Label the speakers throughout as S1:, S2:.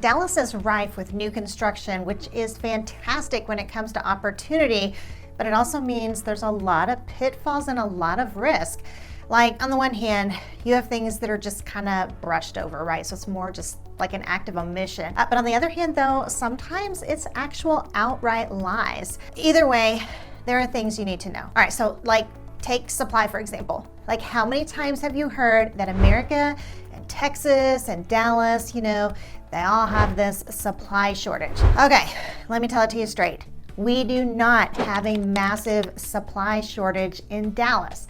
S1: Dallas is rife with new construction, which is fantastic when it comes to opportunity, but it also means there's a lot of pitfalls and a lot of risk. Like on the one hand, you have things that are just kind of brushed over, right? So it's more just like an act of omission. But on the other hand though, sometimes it's actual outright lies. Either way, there are things you need to know. All right, so like take supply for example. Like how many times have you heard that America and Texas and Dallas, they all have this supply shortage? Okay, let me tell it to you straight. We do not have a massive supply shortage in Dallas.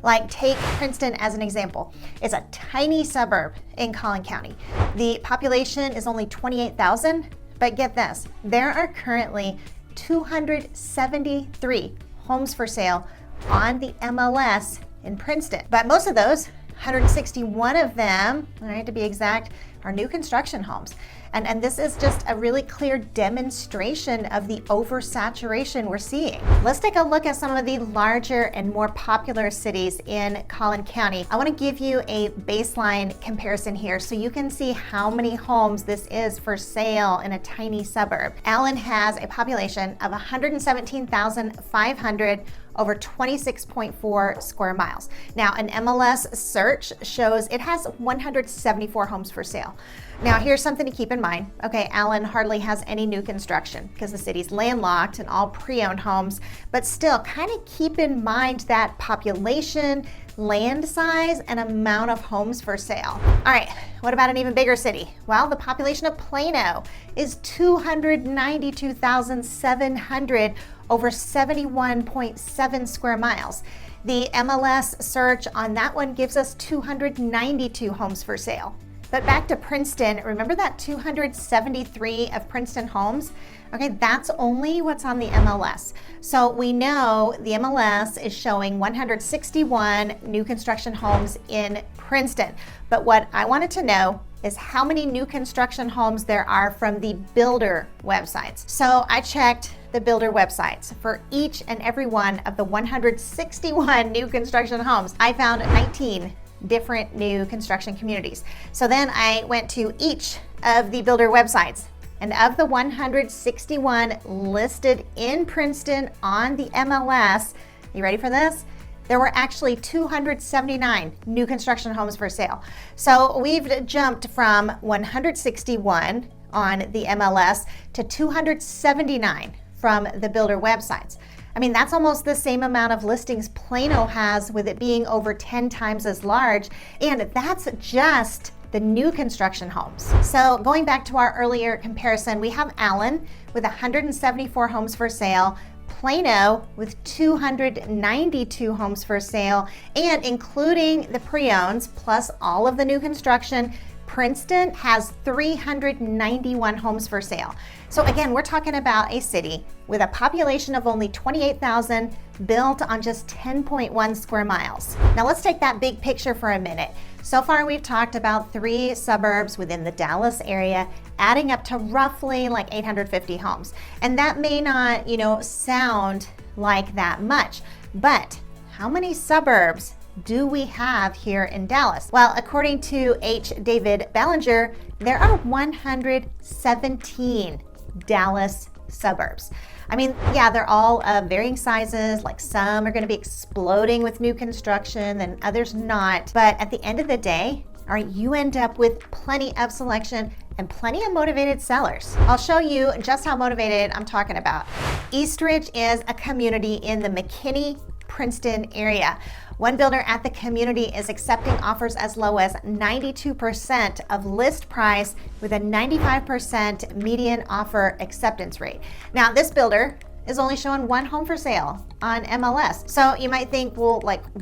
S1: Like take Princeton as an example. It's a tiny suburb in Collin County. The population is only 28,000, but get this, there are currently 273 homes for sale on the MLS in Princeton. But most of those, 161 of them, all right, to be exact, are new construction homes. And this is just a really clear demonstration of the oversaturation we're seeing. Let's take a look at some of the larger and more popular cities in Collin County. I want to give you a baseline comparison here so you can see how many homes this is for sale in a tiny suburb. Allen has a population of 117,500 over 26.4 square miles. Now, an MLS search shows it has 174 homes for sale. Now, here's something to keep in mind. Okay, Allen hardly has any new construction because the city's landlocked and all pre-owned homes, but still kind of keep in mind that population, land size, and amount of homes for sale. All right, what about an even bigger city? Well, the population of Plano is 292,700 over 71.7 square miles. The MLS search on that one gives us 292 homes for sale. But back to Princeton, remember that 273 of Princeton homes? Okay, that's only what's on the MLS. So we know the MLS is showing 161 new construction homes in Princeton. But what I wanted to know is how many new construction homes there are from the builder websites. So I checked the builder websites for each and every one of the 161 new construction homes. I found 19 different new construction communities. So then I went to each of the builder websites, and of the 161 listed in Princeton on the MLS, you ready for this? There were actually 279 new construction homes for sale. So we've jumped from 161 on the MLS to 279 from the builder websites. I mean, that's almost the same amount of listings Plano has, with it being over 10 times as large, and that's just the new construction homes. So going back to our earlier comparison, we have Allen with 174 homes for sale, Plano with 292 homes for sale, and including the pre-owns plus all of the new construction, Princeton has 391 homes for sale. So again, we're talking about a city with a population of only 28,000 built on just 10.1 square miles. Now let's take that big picture for a minute. So far we've talked about 3 suburbs within the Dallas area, adding up to roughly like 850 homes. And that may not, sound like that much, but how many suburbs do we have here in Dallas? Well, according to H. David Ballinger, there are 117 Dallas suburbs. I mean, yeah, they're all of varying sizes, like some are going to be exploding with new construction and others not. But at the end of the day, all right, you end up with plenty of selection and plenty of motivated sellers. I'll show you just how motivated I'm talking about. Eastridge is a community in the McKinney, Princeton area. One builder at the community is accepting offers as low as 92% of list price with a 95% median offer acceptance rate. Now, this builder is only showing 1 home for sale on MLS. So you might think, well,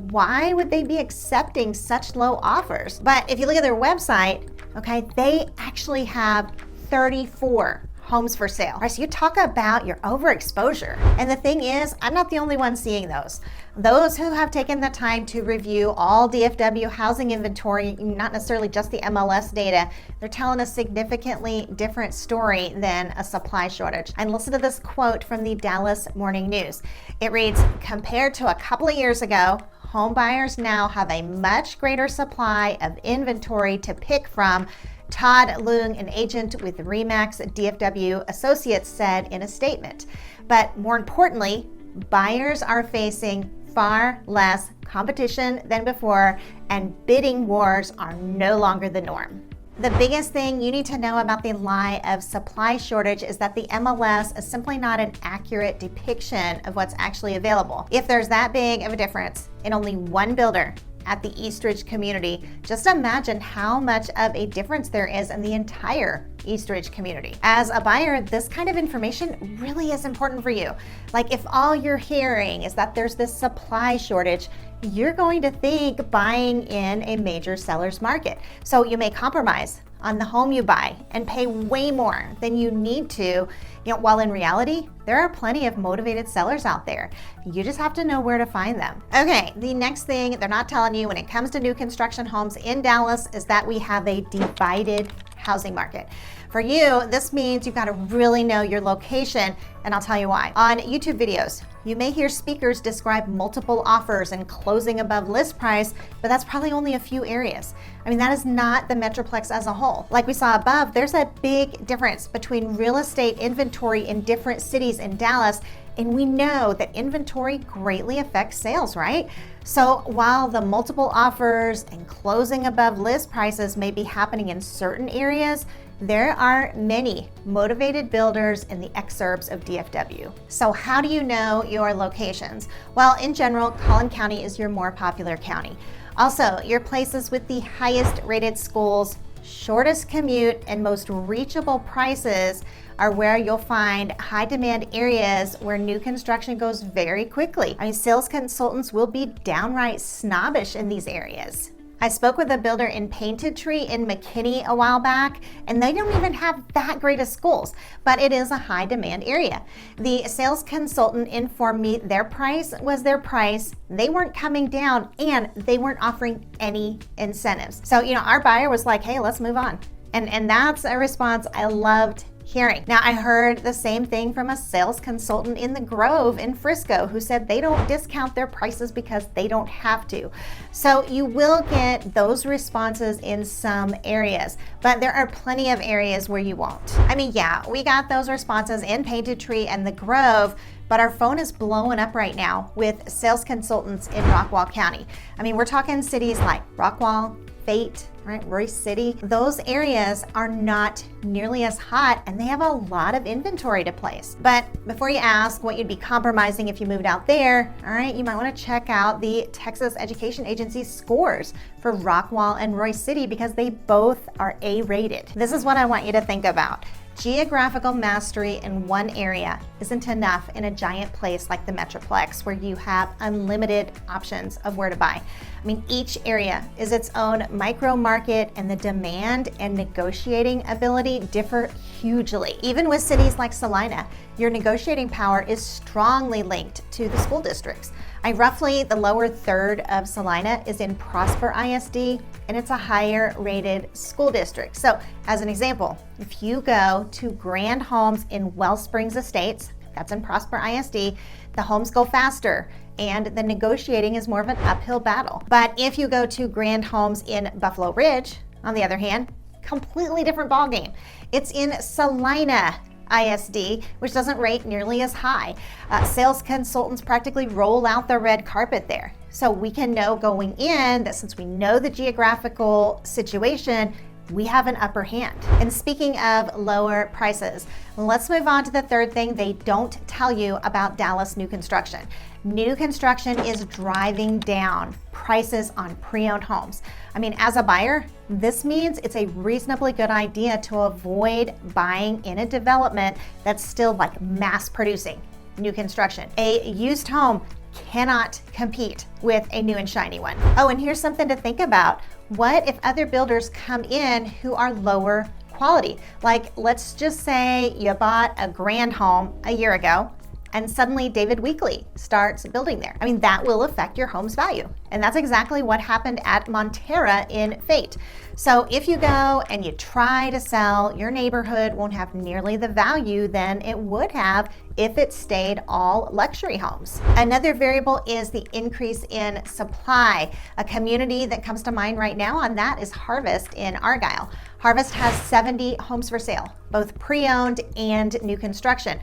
S1: why would they be accepting such low offers? But if you look at their website, okay, they actually have 34 homes for sale. All right, so you talk about your overexposure. And the thing is, I'm not the only one seeing those. Those who have taken the time to review all DFW housing inventory, not necessarily just the MLS data, they're telling a significantly different story than a supply shortage. And listen to this quote from the Dallas Morning News. It reads, compared to a couple of years ago, home buyers now have a much greater supply of inventory to pick from Todd Leung, an agent with RE/MAX DFW Associates, said in a statement. But more importantly, buyers are facing far less competition than before, and bidding wars are no longer the norm. The biggest thing you need to know about the lie of supply shortage is that the MLS is simply not an accurate depiction of what's actually available. If there's that big of a difference in only one builder at the Eastridge community, just imagine how much of a difference there is in the entire Eastridge community. As a buyer, this kind of information really is important for you. Like, if all you're hearing is that there's this supply shortage, you're going to think buying in a major seller's market. So you may compromise on the home you buy and pay way more than you need to, while in reality, there are plenty of motivated sellers out there. You just have to know where to find them. Okay, the next thing they're not telling you when it comes to new construction homes in Dallas is that we have a divided housing market. For you, this means you've got to really know your location, and I'll tell you why. On YouTube videos, you may hear speakers describe multiple offers and closing above list price, but that's probably only a few areas. I mean, that is not the Metroplex as a whole. Like we saw above, there's a big difference between real estate inventory in different cities in Dallas, and we know that inventory greatly affects sales, right? So while the multiple offers and closing above list prices may be happening in certain areas, there are many motivated builders in the exurbs of DFW. So how do you know your locations? Well, in general, Collin County is your more popular county. Also, your places with the highest rated schools, shortest commute, and most reachable prices are where you'll find high demand areas where new construction goes very quickly. I mean, sales consultants will be downright snobbish in these areas. I spoke with a builder in Painted Tree in McKinney a while back, and they don't even have that great of schools, but it is a high demand area. The sales consultant informed me their price was their price. They weren't coming down, and they weren't offering any incentives. So, our buyer was like, hey, let's move on. And that's a response I loved hearing. Now, I heard the same thing from a sales consultant in the Grove in Frisco who said they don't discount their prices because they don't have to. So you will get those responses in some areas, but there are plenty of areas where you won't. I mean, yeah, we got those responses in Painted Tree and the Grove, but our phone is blowing up right now with sales consultants in Rockwall County. I mean, we're talking cities like Rockwall, Fate, right, Royce City. Those areas are not nearly as hot, and they have a lot of inventory to place. But before you ask what you'd be compromising if you moved out there, all right, you might want to check out the Texas Education Agency's scores for Rockwall and Royce City because they both are A-rated. This is what I want you to think about. Geographical mastery in one area isn't enough in a giant place like the Metroplex where you have unlimited options of where to buy. I mean, each area is its own micro market, and the demand and negotiating ability differ hugely. Even with cities like Salina, your negotiating power is strongly linked to the school districts. Roughly the lower third of Salina is in Prosper ISD, and it's a higher rated school district. So as an example, if you go to Grand Homes in Wellsprings Estates, that's in Prosper ISD, the homes go faster and the negotiating is more of an uphill battle. But if you go to Grand Homes in Buffalo Ridge, on the other hand, completely different ballgame. It's in Salina ISD, which doesn't rate nearly as high. Sales consultants practically roll out the red carpet there. So we can know going in that since we know the geographical situation, we have an upper hand. And speaking of lower prices, let's move on to the third thing they don't tell you about Dallas new construction. New construction is driving down prices on pre-owned homes. I mean, as a buyer, this means it's a reasonably good idea to avoid buying in a development that's still like mass producing new construction. A used home cannot compete with a new and shiny one. Oh, and here's something to think about. What if other builders come in who are lower quality? Like, let's just say you bought a grand home a year ago and suddenly David Weekley starts building there. I mean, that will affect your home's value. And that's exactly what happened at Montera in Fate. So if you go and you try to sell, your neighborhood won't have nearly the value than it would have if it stayed all luxury homes. Another variable is the increase in supply. A community that comes to mind right now on that is Harvest in Argyle. Harvest has 70 homes for sale, both pre-owned and new construction.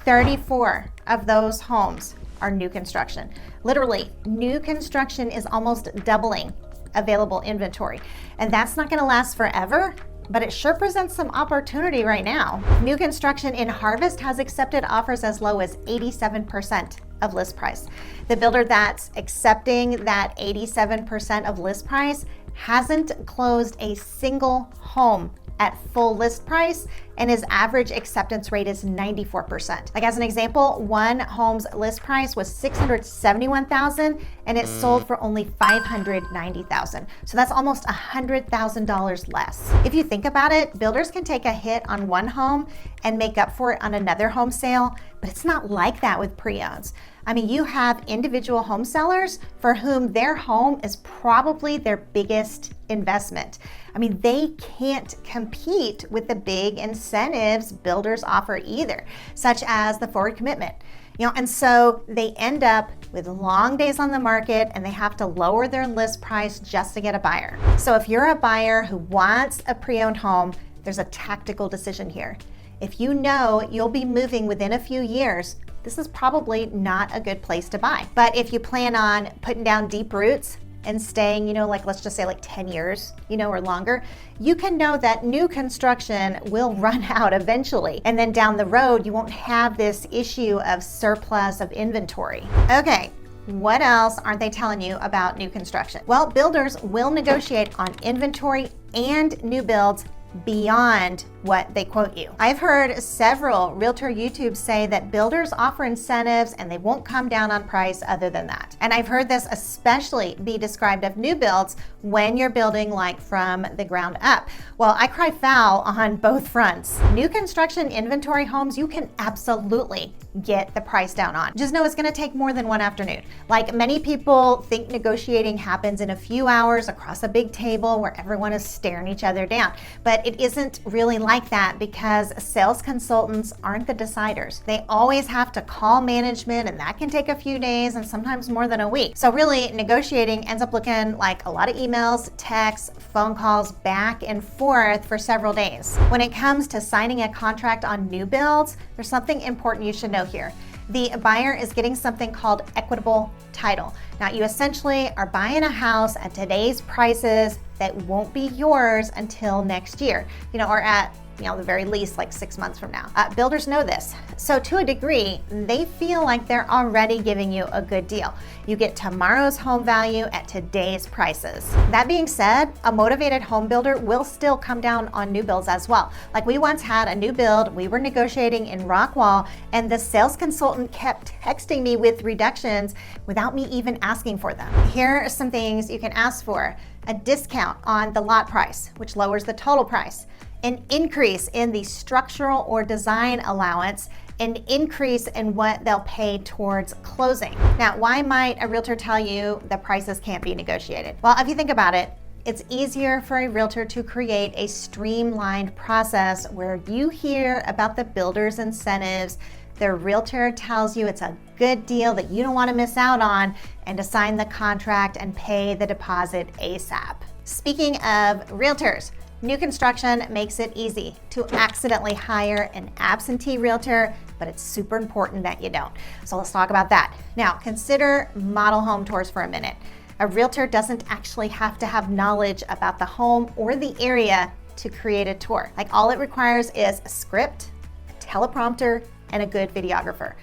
S1: 34 of those homes are new construction. Literally, new construction is almost doubling available inventory. And that's not going to last forever, but it sure presents some opportunity right now. New construction in Harvest has accepted offers as low as 87% of list price. The builder that's accepting that 87% of list price hasn't closed a single home at full list price, and his average acceptance rate is 94%. Like as an example, one home's list price was $671,000 and it sold for only $590,000. So that's almost $100,000 less. If you think about it, builders can take a hit on one home and make up for it on another home sale, but it's not like that with pre-owns. I mean, you have individual home sellers for whom their home is probably their biggest investment. I mean, they can't compete with the big incentives builders offer either, such as the forward commitment. And so they end up with long days on the market and they have to lower their list price just to get a buyer. So if you're a buyer who wants a pre-owned home, there's a tactical decision here. If you know you'll be moving within a few years, this is probably not a good place to buy. But if you plan on putting down deep roots and staying, like let's just say like 10 years, or longer, you can know that new construction will run out eventually. And then down the road, you won't have this issue of surplus of inventory. Okay. What else aren't they telling you about new construction? Well, builders will negotiate on inventory and new builds beyond what they quote you. I've heard several realtor YouTubes say that builders offer incentives and they won't come down on price other than that. And I've heard this especially be described of new builds when you're building like from the ground up. Well, I cry foul on both fronts. New construction inventory homes, you can absolutely get the price down on. Just know it's gonna take more than one afternoon. Like many people think negotiating happens in a few hours across a big table where everyone is staring each other down. But it isn't really like that because sales consultants aren't the deciders. They always have to call management and that can take a few days and sometimes more than a week. So really negotiating ends up looking like a lot of emails, texts, phone calls back and forth for several days. When it comes to signing a contract on new builds, there's something important you should know here. The buyer is getting something called equitable title. Now you essentially are buying a house at today's prices that won't be yours until next year, or at the very least like 6 months from now. Builders know this. So to a degree, they feel like they're already giving you a good deal. You get tomorrow's home value at today's prices. That being said, a motivated home builder will still come down on new builds as well. Like we once had a new build, we were negotiating in Rockwall and the sales consultant kept texting me with reductions without me even asking for them. Here are some things you can ask for. A discount on the lot price, which lowers the total price. An increase in the structural or design allowance, an increase in what they'll pay towards closing. Now, why might a realtor tell you the prices can't be negotiated? Well, if you think about it, it's easier for a realtor to create a streamlined process where you hear about the builder's incentives, the realtor tells you it's a good deal that you don't want to miss out on, and to sign the contract and pay the deposit ASAP. Speaking of realtors, new construction makes it easy to accidentally hire an absentee realtor, but it's super important that you don't. So let's talk about that. Now, consider model home tours for a minute. A realtor doesn't actually have to have knowledge about the home or the area to create a tour. Like all it requires is a script, a teleprompter, and a good videographer.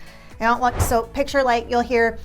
S1: So picture like you'll hear,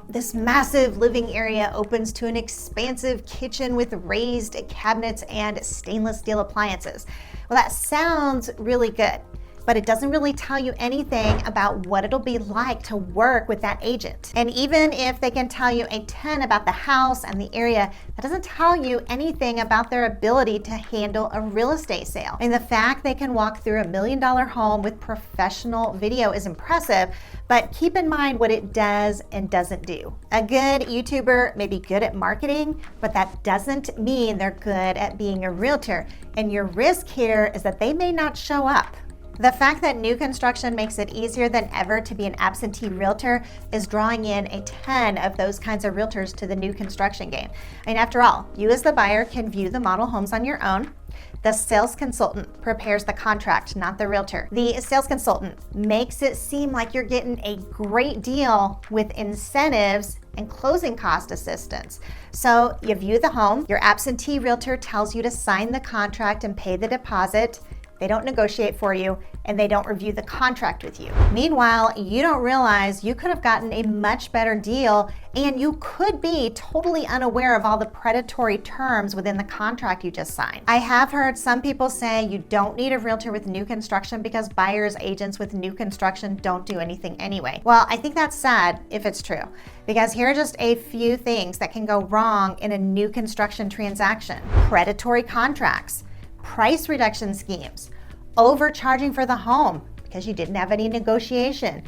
S1: this massive living area opens to an expansive kitchen with raised cabinets and stainless steel appliances. Well, that sounds really good. but it doesn't really tell you anything about what it'll be like to work with that agent. And even if they can tell you a ton about the house and the area, that doesn't tell you anything about their ability to handle a real estate sale. And the fact they can walk through $1 million home with professional video is impressive, but keep in mind what it does and doesn't do. A good YouTuber may be good at marketing, but that doesn't mean they're good at being a realtor. And your risk here is that they may not show up. The fact that new construction makes it easier than ever to be an absentee realtor is drawing in a ton of those kinds of realtors to the new construction game. And after all, you as the buyer can view the model homes on your own. The sales consultant prepares the contract, not the realtor. The sales consultant makes it seem like you're getting a great deal with incentives and closing cost assistance. So you view the home, your absentee realtor tells you to sign the contract and pay the deposit. They don't negotiate for you, and they don't review the contract with you. Meanwhile, you don't realize you could have gotten a much better deal, and you could be totally unaware of all the predatory terms within the contract you just signed. I have heard some people say you don't need a realtor with new construction because buyers agents with new construction don't do anything anyway. Well, I think that's sad if it's true, because here are just a few things that can go wrong in a new construction transaction. Predatory contracts, price reduction schemes, overcharging for the home because you didn't have any negotiation,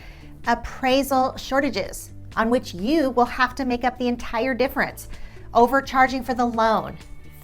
S1: appraisal shortages on which you will have to make up the entire difference, overcharging for the loan,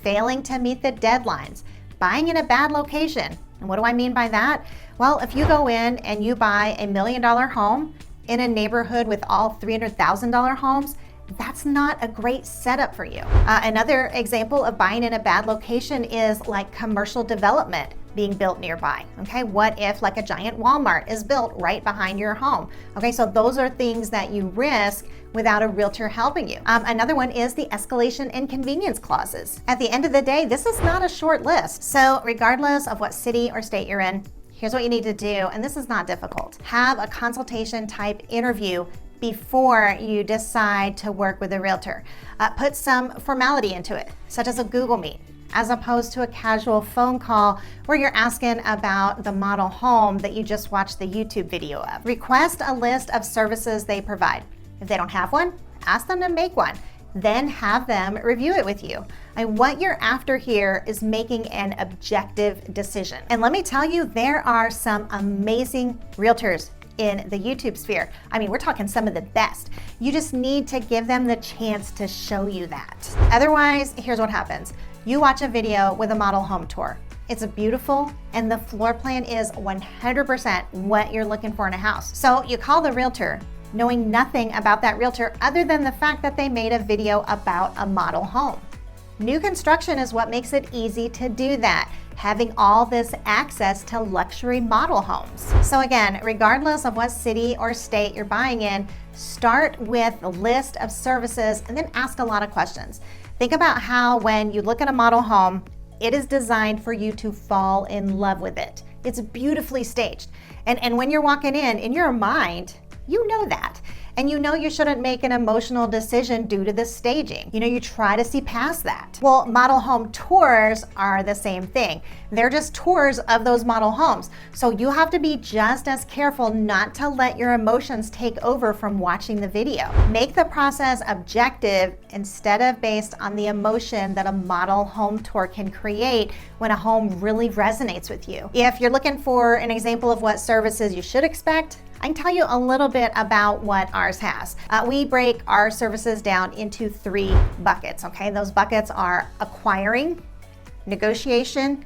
S1: failing to meet the deadlines, buying in a bad location. And what do I mean by that? Well, if you go in and you buy $1 million home in a neighborhood with all $300,000 homes, that's not a great setup for you. Another example of buying in a bad location is like commercial development being built nearby. Okay, what if like a giant Walmart is built right behind your home? Okay, so those are things that you risk without a realtor helping you. Another one is the escalation and convenience clauses. At the end of the day, this is not a short list. So regardless of what city or state you're in, here's what you need to do, and this is not difficult. Have a consultation type interview before you decide to work with a realtor. Put some formality into it, such as a Google Meet, as opposed to a casual phone call where you're asking about the model home that you just watched the YouTube video of. Request a list of services they provide. If they don't have one, ask them to make one. Then have them review it with you. And what you're after here is making an objective decision. And let me tell you, there are some amazing realtors in the YouTube sphere. I mean, we're talking some of the best. You just need to give them the chance to show you that. Otherwise, here's what happens. You watch a video with a model home tour. It's beautiful, and the floor plan is 100% what you're looking for in a house. So you call the realtor, knowing nothing about that realtor other than the fact that they made a video about a model home. New construction is what makes it easy to do that, having all this access to luxury model homes. So again, regardless of what city or state you're buying in, start with a list of services and then ask a lot of questions. Think about how when you look at a model home, it is designed for you to fall in love with it. It's beautifully staged. And when you're walking in your mind, you know that. And you know you shouldn't make an emotional decision due to the staging. You know, you try to see past that. Well, model home tours are the same thing. They're just tours of those model homes. So you have to be just as careful not to let your emotions take over from watching the video. Make the process objective instead of based on the emotion that a model home tour can create when a home really resonates with you. If you're looking for an example of what services you should expect, I can tell you a little bit about what ours has. We break our services down into 3 buckets, okay? Those buckets are acquiring, negotiation,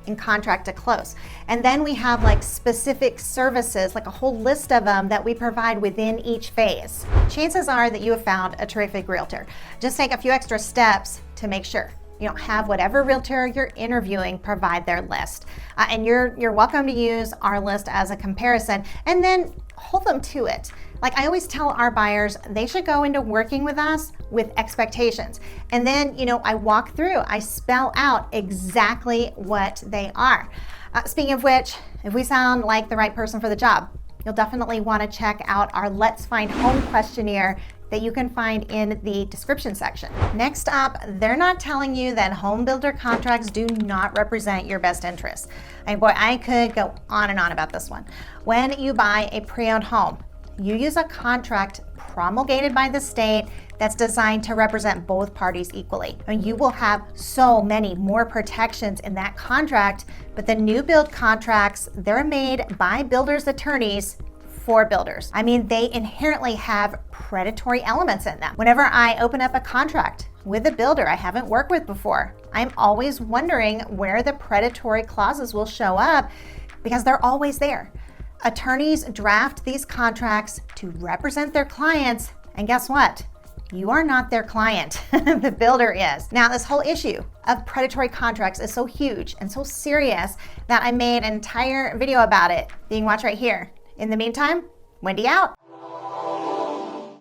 S1: and contract to close. And then we have like specific services, like a whole list of them that we provide within each phase. Chances are that you have found a terrific realtor. Just take a few extra steps to make sure. You don't have whatever realtor you're interviewing provide their list. And you're welcome to use our list as a comparison and then hold them to it. Like I always tell our buyers, they should go into working with us with expectations. And then, I walk through, I spell out exactly what they are. Speaking of which, if we sound like the right person for the job, you'll definitely want to check out our Let's Find Home questionnaire that you can find in the description section. Next up, they're not telling you that home builder contracts do not represent your best interests. And boy, I could go on and on about this one. When you buy a pre-owned home, you use a contract promulgated by the state that's designed to represent both parties equally. And you will have so many more protections in that contract, but the new build contracts, they're made by builders' attorneys for builders. I mean, they inherently have predatory elements in them. Whenever I open up a contract with a builder I haven't worked with before, I'm always wondering where the predatory clauses will show up because they're always there. Attorneys draft these contracts to represent their clients, and guess what? You are not their client. The builder is. Now, this whole issue of predatory contracts is so huge and so serious that I made an entire video about it that you can watch right here. In the meantime, Wendy out.